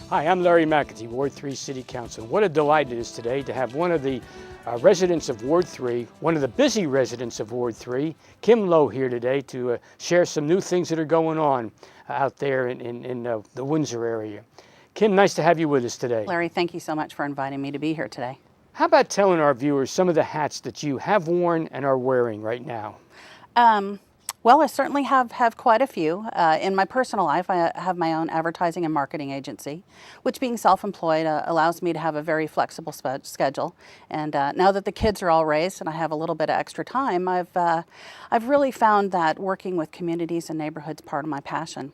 Hi, I'm Larry McAtee, Ward 3 City Council. What a delight it is today to have one of the residents of Ward 3, one of the busy residents of Ward 3, Kim Lowe, here today to share some new things that are going on out there in the Windsor area. Kim, nice to have you with us today. Larry, thank you so much for inviting me to be here today. How about telling our viewers some of the hats that you have worn and are wearing right now? Well, I certainly have quite a few. In my personal life, I have my own advertising and marketing agency, which, being self-employed, allows me to have a very flexible schedule. And now that the kids are all raised and I have a little bit of extra time, I've really found that working with communities and neighborhoods is part of my passion.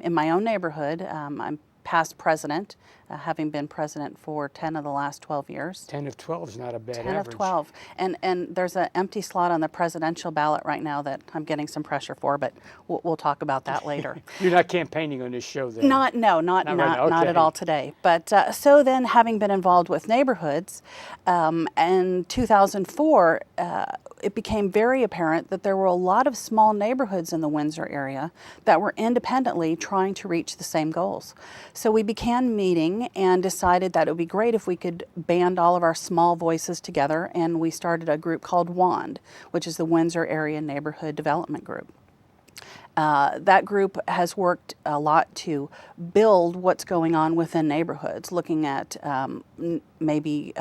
In my own neighborhood, I'm past president, having been president for 10 of the last 12 years. 10 of 12 is not a bad 10 average. of 12. And there's an empty slot on the presidential ballot right now that I'm getting some pressure for, but we'll talk about that later. You're not campaigning on this show then? Not at all today. But so then, having been involved with neighborhoods, in 2004, it became very apparent that there were a lot of small neighborhoods in the Windsor area that were independently trying to reach the same goals. So we began meeting and decided that it would be great if we could band all of our small voices together, and we started a group called WAND, which is the Windsor Area Neighborhood Development Group. That group has worked a lot to build what's going on within neighborhoods, looking at maybe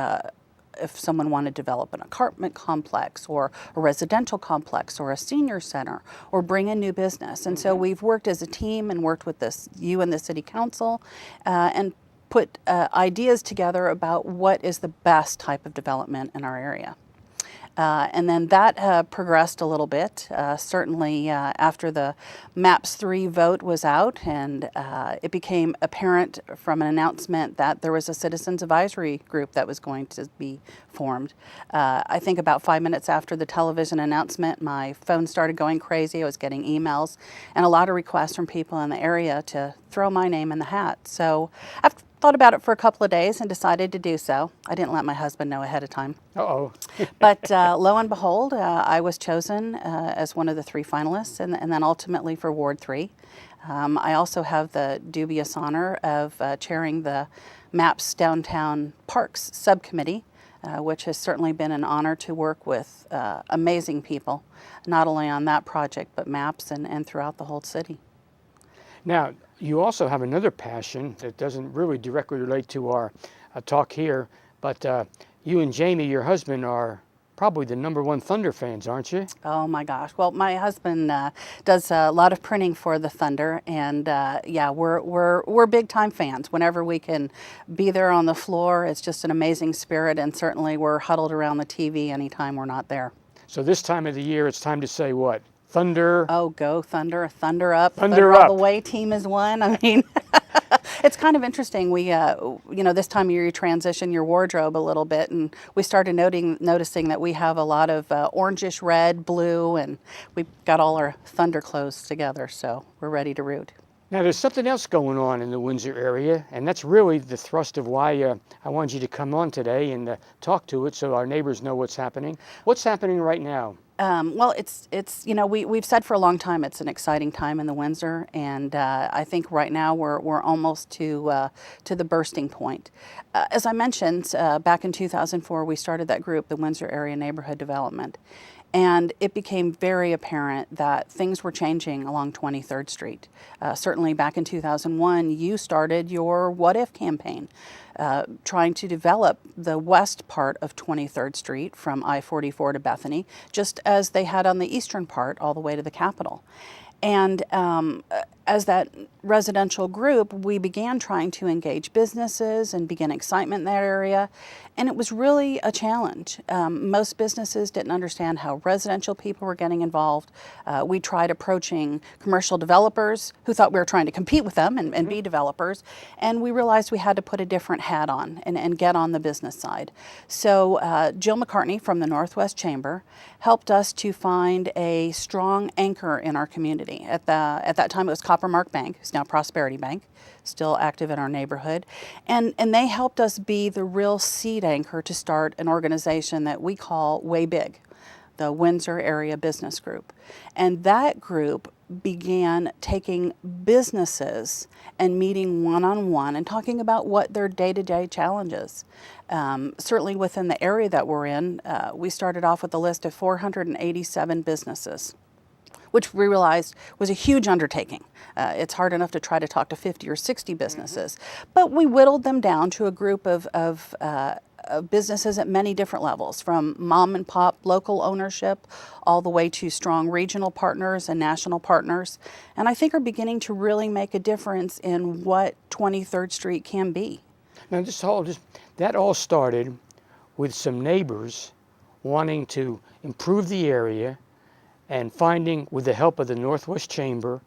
if someone wanted to develop an apartment complex or a residential complex or a senior center or bring in new business. And so we've worked as a team and worked with you and the city council and put ideas together about what is the best type of development in our area. And then that progressed a little bit, certainly after the MAPS 3 vote was out, and it became apparent from an announcement that there was a citizens advisory group that was going to be formed. I think about 5 minutes after the television announcement, my phone started going crazy. I was getting emails and a lot of requests from people in the area to throw my name in the hat. So I've thought about it for a couple of days and decided to do so. I didn't let my husband know ahead of time. Uh-oh. But lo and behold, I was chosen as one of the 3 finalists, and then ultimately for Ward 3. I also have the dubious honor of chairing the MAPS Downtown Parks Subcommittee, which has certainly been an honor to work with amazing people, not only on that project, but MAPS and throughout the whole city. Now, you also have another passion that doesn't really directly relate to our talk here, but you and Jamie, your husband, are probably the #1 Thunder fans, aren't you? Oh my gosh. Well, my husband does a lot of printing for the Thunder, and yeah, we're big time fans. Whenever we can be there on the floor, it's just an amazing spirit, and certainly we're huddled around the TV anytime we're not there. So this time of the year, it's time to say what? Thunder. Oh, go Thunder, Thunder up. Thunder up. All the way team is one. I mean, it's kind of interesting. We, this time of year you transition your wardrobe a little bit, and we started noticing that we have a lot of orangish red, blue, and we've got all our Thunder clothes together, so we're ready to root. Now, there's something else going on in the Windsor area, and that's really the thrust of why I wanted you to come on today and talk to it so our neighbors know what's happening. What's happening right now? Well, it's we've said for a long time it's an exciting time in the Windsor, and I think right now we're almost to the bursting point. As I mentioned, back in 2004 we started that group, the Windsor Area Neighborhood Development, and it became very apparent that things were changing along 23rd Street. Certainly back in 2001, you started your What If campaign, trying to develop the west part of 23rd Street from I-44 to Bethany, just as they had on the eastern part all the way to the Capitol. And as that residential group, we began trying to engage businesses and begin excitement in that area. And it was really a challenge. Most businesses didn't understand how residential people were getting involved. We tried approaching commercial developers who thought we were trying to compete with them and be developers. And we realized we had to put a different hat on and get on the business side. So Jill McCartney from the Northwest Chamber helped us to find a strong anchor in our community. At that time it was Coppermark Bank, who's now Prosperity Bank, still active in our neighborhood. And they helped us be the real seed anchor to start an organization that we call Way Big. the Windsor Area Business Group. And that group began taking businesses and meeting one-on-one and talking about what their day-to-day challenges. Certainly within the area that we're in, we started off with a list of 487 businesses, which we realized was a huge undertaking. It's hard enough to try to talk to 50 or 60 businesses, but we whittled them down to a group of businesses at many different levels, from mom and pop local ownership all the way to strong regional partners and national partners, and I think are beginning to really make a difference in what 23rd Street can be. Now that all started with some neighbors wanting to improve the area and finding, with the help of the Northwest Chamber,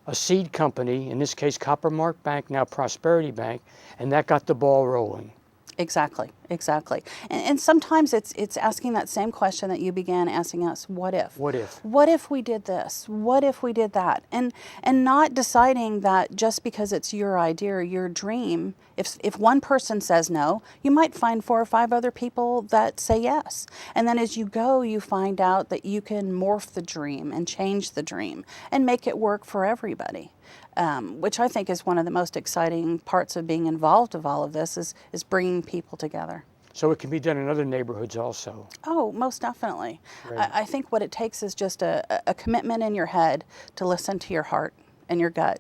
a seed company, in this case Coppermark Bank, now Prosperity Bank, and that got the ball rolling. Exactly, exactly. And sometimes it's asking that same question that you began asking us, what if? What if? What if we did this? What if we did that? And not deciding that just because it's your idea or your dream, if one person says no, you might find 4 or 5 other people that say yes. And then as you go, you find out that you can morph the dream and change the dream and make it work for everybody. Which I think is one of the most exciting parts of being involved of all of this is bringing people together. So it can be done in other neighborhoods also. Oh, most definitely. Right. I think what it takes is just a commitment in your head to listen to your heart and your gut,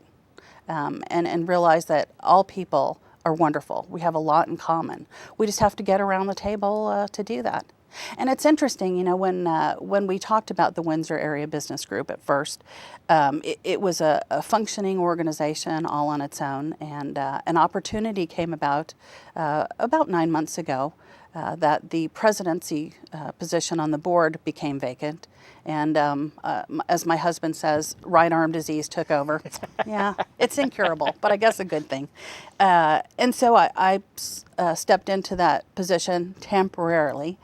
and realize that all people are wonderful. We have a lot in common. We just have to get around the table to do that. And it's interesting, you know, when we talked about the Windsor Area Business Group at first, it was a functioning organization all on its own, and an opportunity came about 9 months ago that the presidency position on the board became vacant. And as my husband says, right arm disease took over. Yeah, it's incurable, but I guess a good thing. And so I stepped into that position temporarily.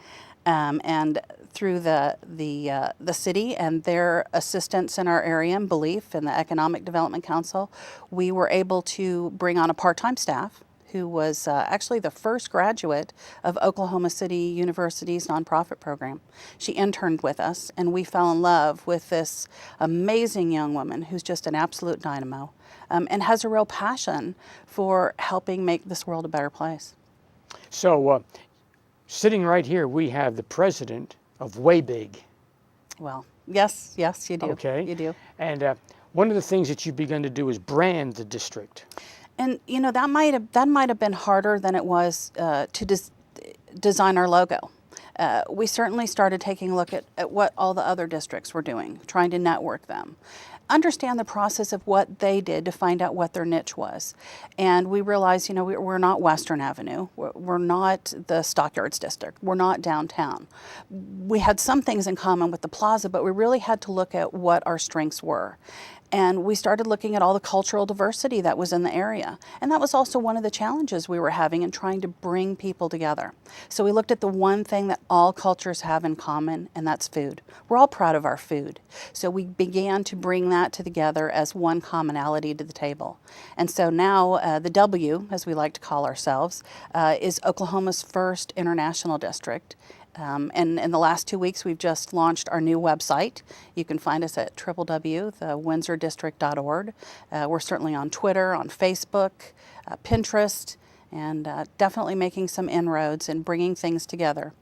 And through the city and their assistance in our area and belief in the Economic Development Council, we were able to bring on a part-time staff who was actually the first graduate of Oklahoma City University's nonprofit program. She interned with us, and we fell in love with this amazing young woman who's just an absolute dynamo, and has a real passion for helping make this world a better place. So, sitting right here, we have the president of Way Big. Well, yes, you do. Okay. You do. And one of the things that you've begun to do is brand the district. And you know that might have been harder than it was to design our logo. We certainly started taking a look at what all the other districts were doing, trying to network them, understand the process of what they did to find out what their niche was. And we realized, you know, we're not Western Avenue. We're not the Stockyards District. We're not downtown. We had some things in common with the plaza, but we really had to look at what our strengths were. And we started looking at all the cultural diversity that was in the area. And that was also one of the challenges we were having in trying to bring people together. So we looked at the one thing that all cultures have in common, and that's food. We're all proud of our food. So we began to bring that together as one commonality to the table. And so now the W, as we like to call ourselves, is Oklahoma's first international district. And in the last 2 weeks, we've just launched our new website. You can find us at www.thewindsordistrict.org. We're certainly on Twitter, on Facebook, Pinterest, and definitely making some inroads and bringing things together.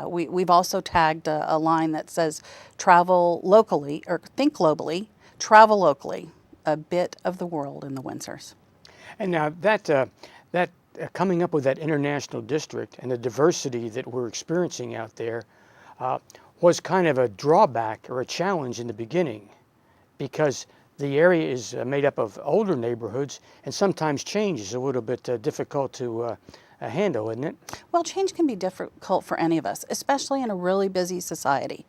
We've also tagged a line that says, travel locally, or think globally, travel locally, a bit of the world in the Windsors. And now that coming up with that international district and the diversity that we're experiencing out there was kind of a drawback or a challenge in the beginning, because the area is made up of older neighborhoods, and sometimes change is a little bit difficult to handle, isn't it? Well, change can be difficult for any of us, especially in a really busy society.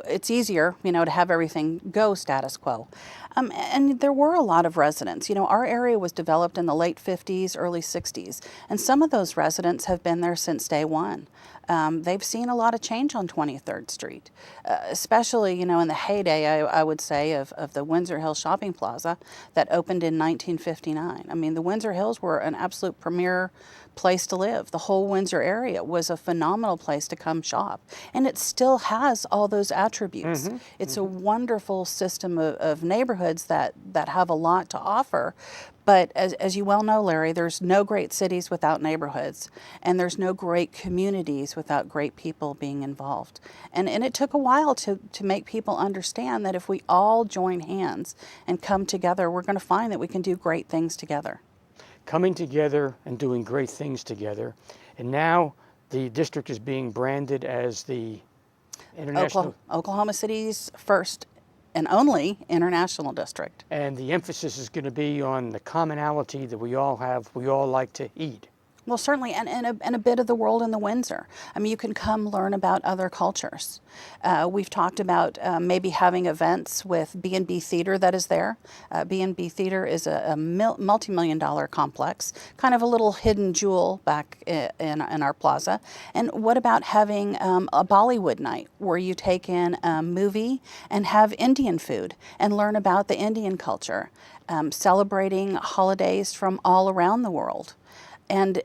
It's easier, you know, to have everything go status quo. And there were a lot of residents. You know, our area was developed in the late 50s, early 60s, and some of those residents have been there since day one. They've seen a lot of change on 23rd Street, especially, you know, in the heyday, I would say, of the Windsor Hills Shopping Plaza that opened in 1959. I mean, the Windsor Hills were an absolute premier place to live. The whole Windsor area was a phenomenal place to come shop. And it still has all those attributes. It's a wonderful system of neighborhoods that have a lot to offer. But as you well know, Larry, there's no great cities without neighborhoods, and there's no great communities without great people being involved. And it took a while to make people understand that if we all join hands and come together, we're going to find that we can do great things together. Coming together and doing great things together. And now the district is being branded as the international... Oklahoma City's first and only international district. And the emphasis is going to be on the commonality that we all have, we all like to eat. Well, certainly, and a bit of the world in the Windsor. I mean, you can come learn about other cultures. We've talked about maybe having events with B&B Theater that is there. B&B Theater is a multi-million-dollar complex, kind of a little hidden jewel back in our plaza. And what about having a Bollywood night where you take in a movie and have Indian food and learn about the Indian culture, celebrating holidays from all around the world. And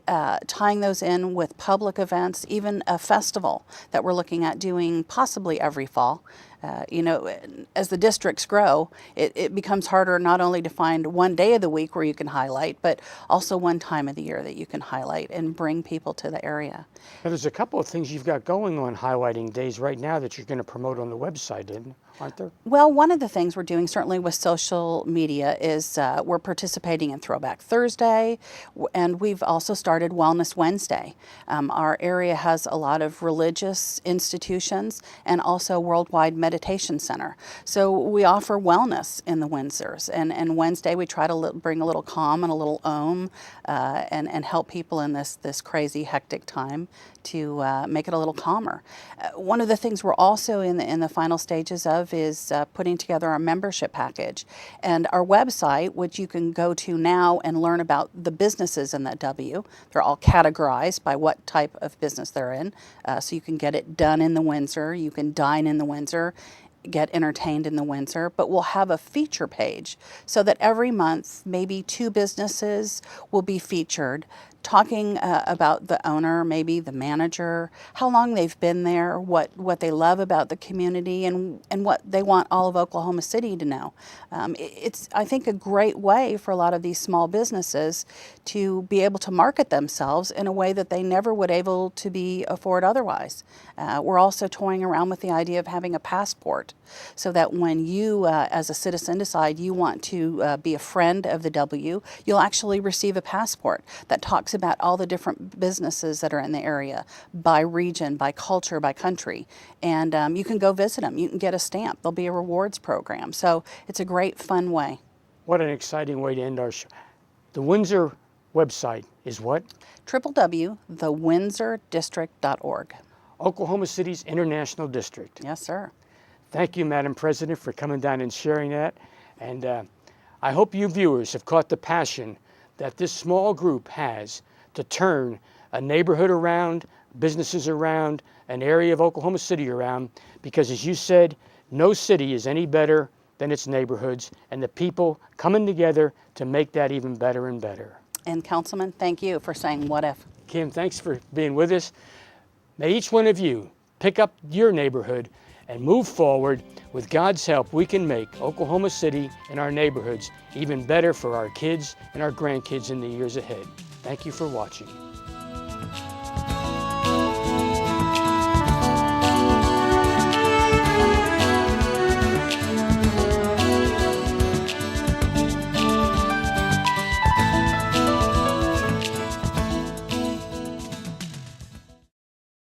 tying those in with public events, even a festival that we're looking at doing possibly every fall. As the districts grow, it becomes harder not only to find one day of the week where you can highlight, but also one time of the year that you can highlight and bring people to the area. Now, there's a couple of things you've got going on highlighting days right now that you're going to promote on the website, aren't there? Well, one of the things we're doing, certainly with social media, is we're participating in Throwback Thursday, and we've also started Wellness Wednesday. Our area has a lot of religious institutions and also Worldwide Meditation Center. So we offer wellness in the Windsors, and Wednesday we try to bring a little calm and a little om and help people in this crazy, hectic time to make it a little calmer. One of the things we're also in the final stages of is putting together our membership package. And our website, which you can go to now and learn about the businesses in that W. They're all categorized by what type of business they're in. So you can get it done in the Windsor, you can dine in the Windsor, get entertained in the Windsor, but we'll have a feature page so that every month maybe 2 businesses will be featured, talking about the owner, maybe the manager, how long they've been there, what they love about the community, and what they want all of Oklahoma City to know. It's, I think, a great way for a lot of these small businesses to be able to market themselves in a way that they never would able to be afford otherwise. We're also toying around with the idea of having a passport so that when you, as a citizen, decide you want to be a friend of the W, you'll actually receive a passport that talks about all the different businesses that are in the area, by region, by culture, by country. And you can go visit them. You can get a stamp. There'll be a rewards program. So it's a great, fun way. What an exciting way to end our show. The Windsor website is what? www.thewindsordistrict.org. Oklahoma City's International District. Yes, sir. Thank you, Madam President, for coming down and sharing that. And I hope you viewers have caught the passion that this small group has to turn a neighborhood around, businesses around, an area of Oklahoma City around, because as you said, no city is any better than its neighborhoods, and the people coming together to make that even better and better. And Councilman, thank you for saying what if. Kim, thanks for being with us. May each one of you pick up your neighborhood and move forward. With God's help, we can make Oklahoma City and our neighborhoods even better for our kids and our grandkids in the years ahead. Thank you for watching.